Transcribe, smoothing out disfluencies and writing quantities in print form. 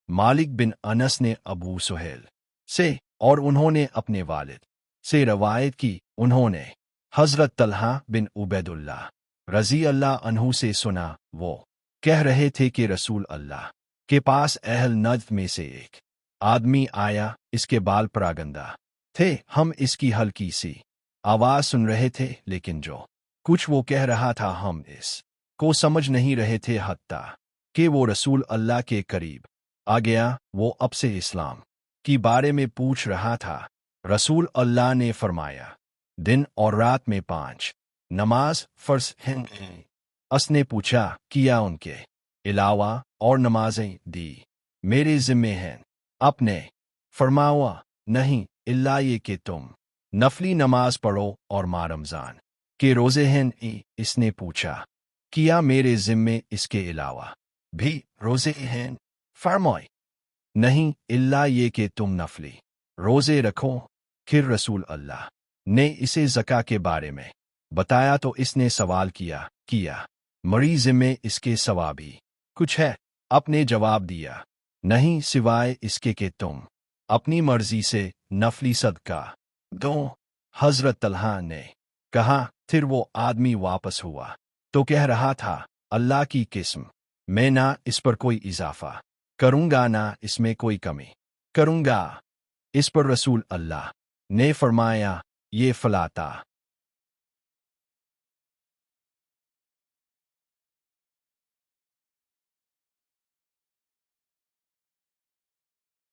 मालिक बिन अनस ने अबू सुहेल से और उन्होंने अपने वालिद से रवायत की, उन्होंने हजरत तलहा बिन उबैदुल्लाह रजी अल्लाह अन्हु से सुना, वो कह रहे थे कि रसूल अल्लाह के पास अहल नज्द में से एक आदमी आया, इसके बाल परागंदा थे, हम इसकी हल्की सी आवाज सुन रहे थे, लेकिन जो कुछ वो कह रहा था हम इस को समझ नहीं रहे थे, हत्ता कि वो रसूल अल्लाह के करीब आ गया। वो अब से इस्लाम की बारे में पूछ रहा था। रसूल अल्लाह ने फरमाया, दिन और रात में 5 नमाज फर्ज हैं। उसने पूछा, किया उनके अलावा और नमाजें दी मेरे जिम्मे हैं? आपने फरमाया, नहीं, इल्ला ये कि तुम नफली नमाज पढ़ो और माह रमजान के रोजे हैं। इसने पूछा, किया मेरे जिम्मे इसके अलावा भी रोजे हैं? फरमाए, नहीं, इल्ला ये कि तुम नफली रोजे रखो। फिर रसूल अल्लाह ने इसे ज़का के बारे में बताया तो इसने सवाल किया, किया मरीज़ में इसके सवाबी कुछ है? आपने जवाब दिया, नहीं, सिवाय इसके कि तुम अपनी मर्जी से नफली सदका दो। हजरत तलहा ने कहा, फिर वो आदमी वापस हुआ तो कह रहा था, अल्लाह की किस्म, मैं ना इस पर कोई इजाफा करूंगा ना इसमें कोई कमी करूंगा। इस पर रसूल अल्लाह ने फरमाया, ये फलाता